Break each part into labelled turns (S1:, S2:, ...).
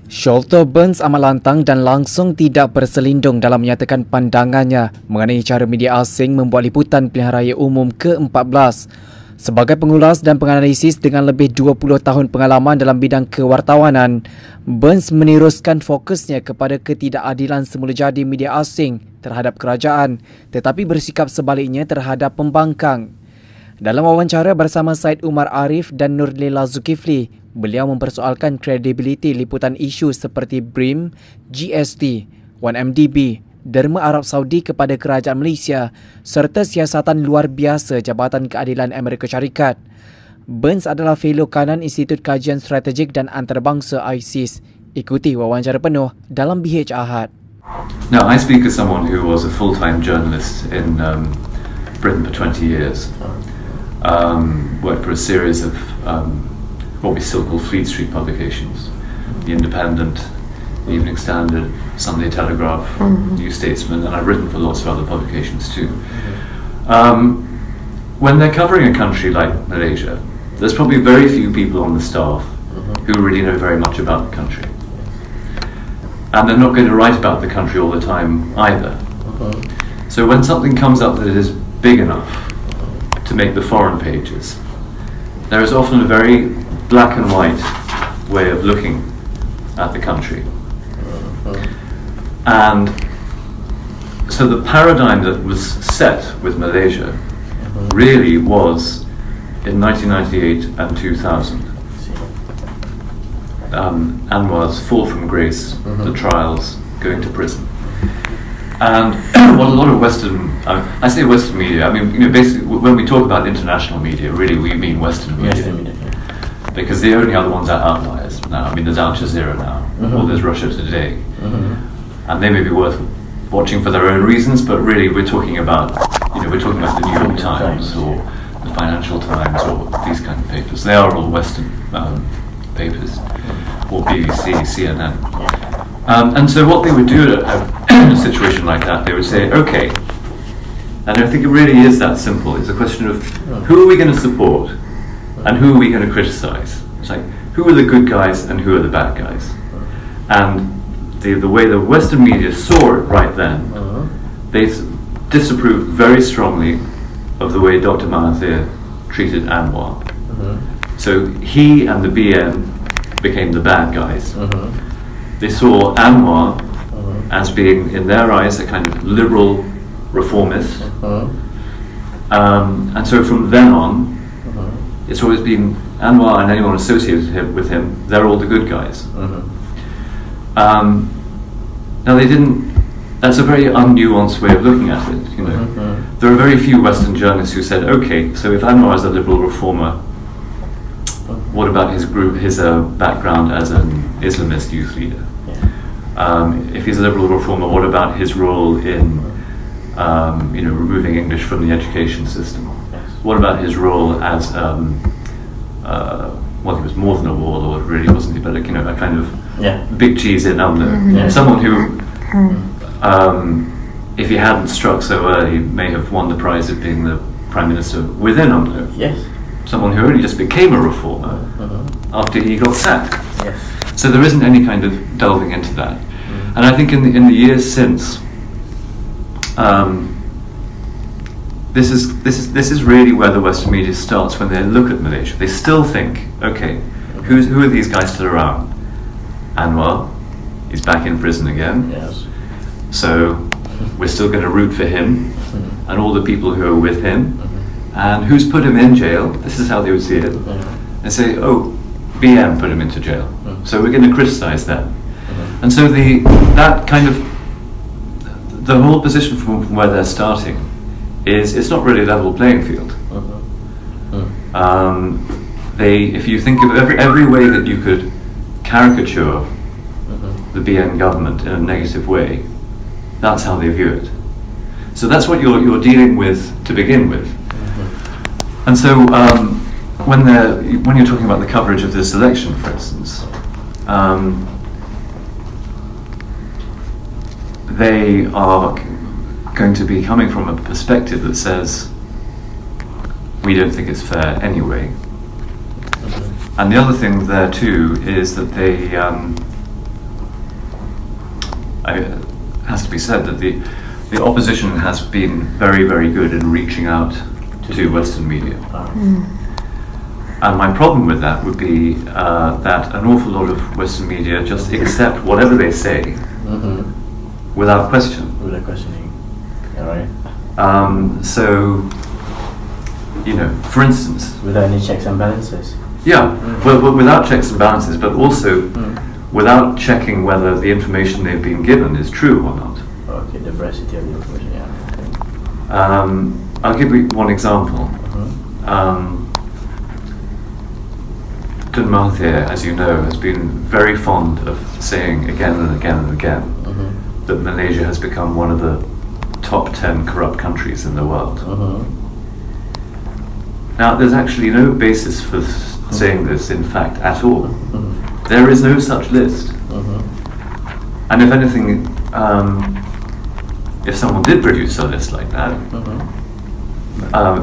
S1: Sholto Byrnes amat lantang dan langsung tidak berselindung dalam menyatakan pandangannya mengenai cara media asing membuat liputan pilihan raya umum ke-14. Sebagai pengulas dan penganalisis dengan lebih 20 tahun pengalaman dalam bidang kewartawanan, Byrnes meneruskan fokusnya kepada ketidakadilan semula jadi media asing terhadap kerajaan tetapi bersikap sebaliknya terhadap pembangkang. Dalam wawancara bersama Syed Umar Arif dan Nurlila Zulkifli, beliau mempersoalkan kredibiliti liputan isu seperti BRIM, GST, 1MDB, derma Arab Saudi kepada kerajaan Malaysia serta siasatan luar biasa Jabatan Keadilan Amerika Syarikat. Byrnes adalah fellow kanan Institut Kajian Strategik dan Antarabangsa ISIS. Ikuti wawancara penuh dalam BH Ahad.
S2: Now, I speak as someone who was a full-time journalist in Britain for 20 years. Worked for a series of what we still call Fleet Street publications, The Independent, The Evening Standard, Sunday Telegraph, New Statesman, and I've written for lots of other publications too. When they're covering a country like Malaysia, there's probably very few people on the staff who really know very much about the country. And they're not going to write about the country all the time either. So when something comes up that is big enough to make the foreign pages, there is often a very black and white way of looking at the country. And so the paradigm that was set with Malaysia really was in 1998 and 2000. Anwar's fall from grace, the trials, going to prison. And what a lot of Western, I say Western media, I mean, basically when we talk about international media, really we mean Western media. Because the only other ones are outliers now. I mean, there's Al Jazeera now, or there's Russia Today. And they may be worth watching for their own reasons, but really we're talking about, we're talking about the New York Times or the Financial Times or these kind of papers. They are all Western papers, or BBC, CNN. And so what they would do in a situation like that, they would say, okay, and I think it really is that simple. It's a question of who are we going to support and who are we going to criticize? It's like, who are the good guys and who are the bad guys? And the way the Western media saw it right then, they disapproved very strongly of the way Dr. Mahathir treated Anwar. So he and the BN became the bad guys. They saw Anwar as being, in their eyes, a kind of liberal reformist. And so from then on, it's always been Anwar and anyone associated with him, they're all the good guys. Now they didn't, that's a very unnuanced way of looking at it, There are very few Western journalists who said, okay, so if Anwar is a liberal reformer, what about his group, his background as an Islamist youth leader? If he's a liberal reformer, what about his role in removing English from the education system? What about his role as well, he was more than a warlord, really, wasn't he? But a kind of big cheese in UMNO. Someone who, if he hadn't struck so early, may have won the prize of being the Prime Minister within UMNO. Someone who only just became a reformer after he got sacked. So there isn't any kind of delving into that. And I think in the years since, this is really where the Western media starts when they look at Malaysia. They still think, okay, who are these guys still around? Anwar, he's back in prison again. So we're still going to root for him and all the people who are with him. And who's put him in jail? This is how they would see it. They say, oh, BM put him into jail. So we're going to criticize that. And so that kind of, the whole position from where they're starting is, it's not really a level playing field. If you think of every way that you could caricature the BN government in a negative way, that's how they view it. So that's what you're dealing with to begin with. And so when you're talking about the coverage of this election, for instance, they are going to be coming from a perspective that says, we don't think it's fair anyway. And the other thing there too is that has to be said that the opposition has been very, very good in reaching out to Western media. And my problem with that would be that an awful lot of Western media just accept whatever they say without question.
S3: Without questioning, all right.
S2: So, you know, for instance,
S3: without any checks and balances.
S2: Yeah, well, without checks and balances, but also without checking whether the information they've been given is true or not.
S3: Okay, the veracity of the information. Yeah.
S2: I'll give you one example. Tun Mahathir, as you know, has been very fond of saying again and again and again that Malaysia has become one of the top 10 corrupt countries in the world. Now, there's actually no basis for saying this, in fact, at all. There is no such list. And if anything, if someone did produce a list like that,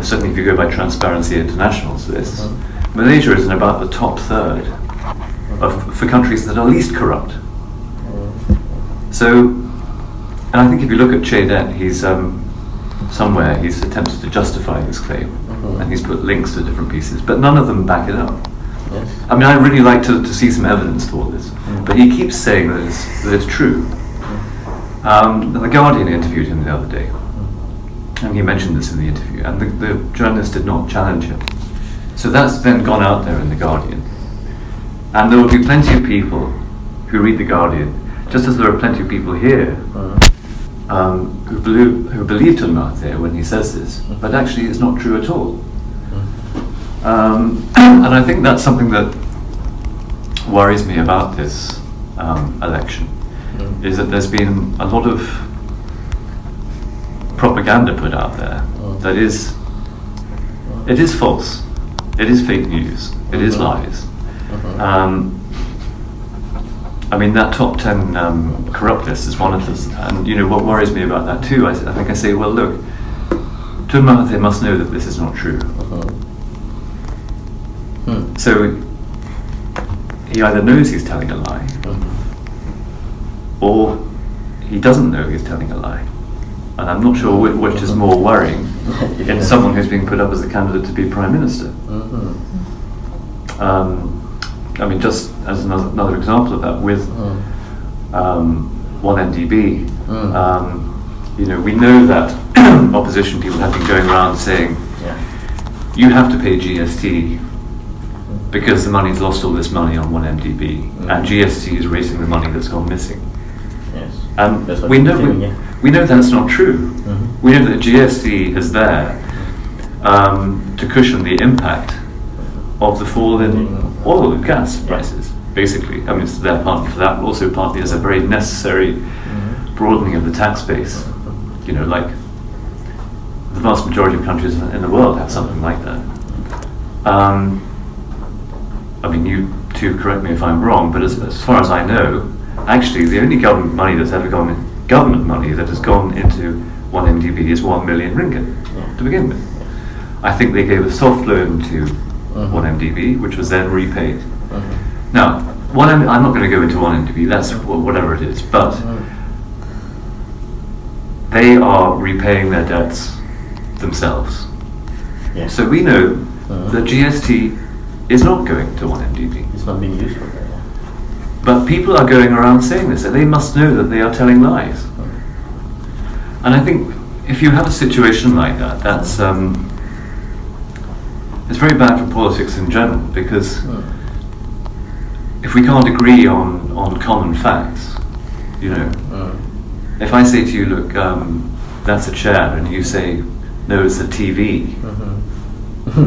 S2: certainly if you go by Transparency International's lists, Malaysia is in about the top third for countries that are least corrupt. So, and I think if you look at Chedet, he's somewhere he's attempted to justify this claim, and he's put links to different pieces, but none of them back it up.
S3: Yes.
S2: I mean, I'd really like to see some evidence for this, but he keeps saying that it's true. The Guardian interviewed him the other day, and he mentioned this in the interview, and the journalist did not challenge him. So that's then gone out there in the Guardian, and there will be plenty of people who read the Guardian, just as there are plenty of people here who believe Tun Mahathir when he says this, but actually it's not true at all. And I think that's something that worries me about this election, is that there's been a lot of propaganda put out there that is false, it is fake news, it is lies. I mean, that top 10 corrupt list is one of those, and you know what worries me about that too, I think I say, well look, Tun Mahathir must know that this is not true. So he either knows he's telling a lie, or he doesn't know he's telling a lie. And I'm not sure which is more worrying in someone who's being put up as a candidate to be Prime Minister. I mean, just as another example of that, with 1MDB, you know, we know that opposition people have been going around saying, you have to pay GST because the money's lost all this money on 1MDB, and GST is raising the money that's gone missing.
S3: Yes.
S2: And we know that's not true. We know that GST is there to cushion the impact of the fall in oil and gas prices, basically. I mean, it's there partly for that, but also partly as a very necessary broadening of the tax base. You know, like the vast majority of countries in the world have something like that. I mean, you two correct me if I'm wrong, but as far as I know, actually the only government money that's ever gone in, government money that has gone into 1MDB is 1 million ringgit to begin with. I think they gave a soft loan to 1MDB, which was then repaid. Now, I'm not going to go into 1MDB, that's whatever it is, but they are repaying their debts themselves. So we know that GST is not going to 1MDB.
S3: It's not being used for that.
S2: But people are going around saying this, that they must know that they are telling lies. And I think if you have a situation like that, that's it's very bad for politics in general, because if we can't agree on common facts, you know, if I say to you, look, that's a chair, and you say, no, it's a TV,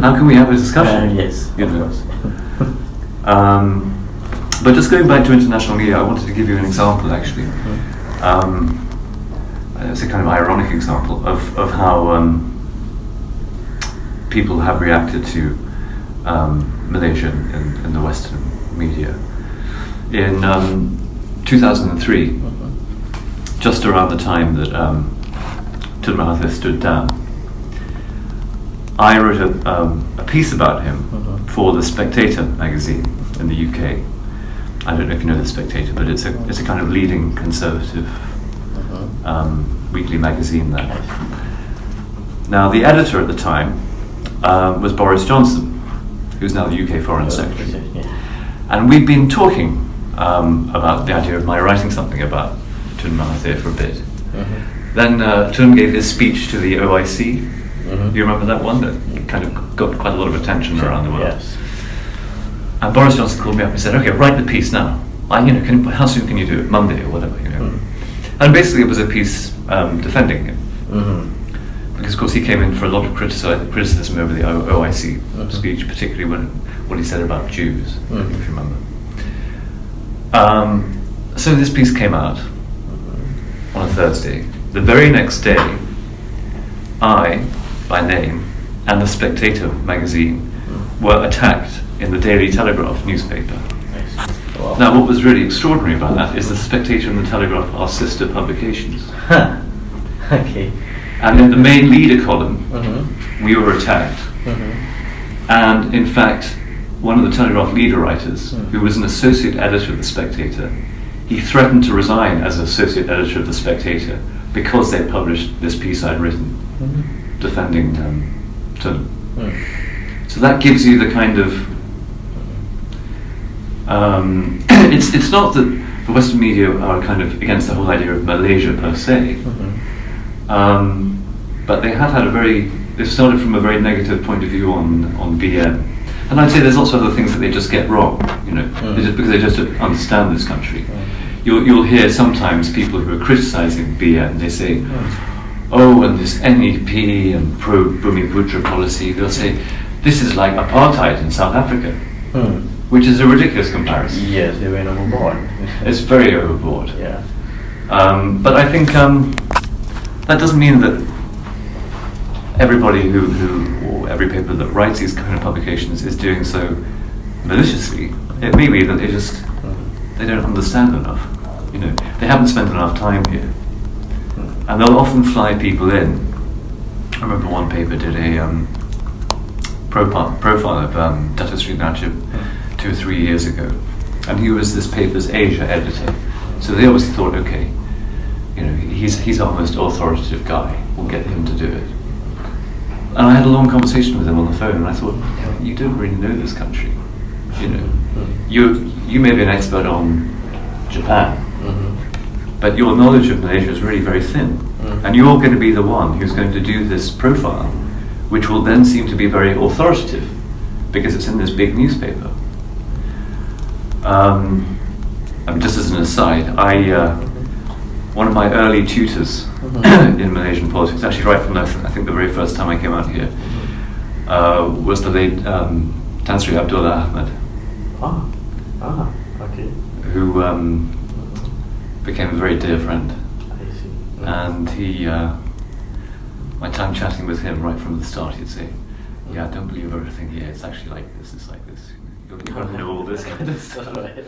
S2: how can we have a discussion?
S3: Yes,
S2: you
S3: of
S2: know?
S3: course.
S2: But just going back to international media, I wanted to give you an example, actually. It's a kind of ironic example of how people have reacted to Malaysia in the Western media. In 2003, just around the time that Tun Mahathir stood down, I wrote a piece about him for The Spectator magazine in the UK. I don't know if you know The Spectator, but it's a kind of leading conservative weekly magazine there. Now, the editor at the time was Boris Johnson, who's now the UK Foreign Secretary. And we'd been talking about the idea of my writing something about Tun Mahathir for a bit. Then Tun gave his speech to the OIC. Do you remember that one? That kind of got quite a lot of attention around the world.
S3: Yes.
S2: And Boris Johnson called me up and said, "Okay, write the piece now. How soon can you do it? Monday or whatever, you know." And basically, it was a piece defending him, because of course he came in for a lot of criticism over the OIC speech, particularly what he said about Jews, if you remember. So this piece came out on a Thursday. The very next day, I, by name, and The Spectator magazine were attacked in the Daily Telegraph newspaper.
S3: Wow.
S2: Now, what was really extraordinary about that is The Spectator and The Telegraph are sister publications.
S3: Okay.
S2: And in the main leader column, we were attacked. And in fact, one of the Telegraph leader writers, who was an associate editor of The Spectator, he threatened to resign as associate editor of The Spectator because they published this piece I'd written defending Tun. So that gives you the kind of it's not that the Western media are kind of against the whole idea of Malaysia per se, but they have had they've started from a very negative point of view on BN, and I'd say there's lots of other things that they just get wrong, you know, because they just don't understand this country. You'll hear sometimes people who are criticising BN, they say, "Oh, and this NEP and pro-Bumiputra policy," they'll say, "This is like apartheid in South Africa," which is a ridiculous comparison.
S3: Yes, they went overboard.
S2: It's very overboard.
S3: Yeah.
S2: But I think that doesn't mean that everybody or every paper that writes these kind of publications is doing so maliciously. It may be that they don't understand enough. You know, they haven't spent enough time here, and they'll often fly people in. I remember one paper did a profile of Dato Sri Najib 2 or 3 years ago, and he was this paper's Asia editor. So they always thought, okay, you know, he's our most authoritative guy. We'll get him to do it. And I had a long conversation with him on the phone, and I thought, you don't really know this country. You know, you may be an expert on Japan, but your knowledge of Malaysia is really very thin, and you're going to be the one who's going to do this profile, which will then seem to be very authoritative because it's in this big newspaper. Just as an aside, one of my early tutors in Malaysian politics, actually right from I think the very first time I came out here, was the late Tan Sri Abdullah Ahmad,
S3: Okay.
S2: who became a very dear friend.
S3: I see.
S2: And he, my time chatting with him right from the start, he'd say, "Yeah, don't believe everything here. It's actually like this. It's like this. You've got to know all this kind of stuff."
S3: Right.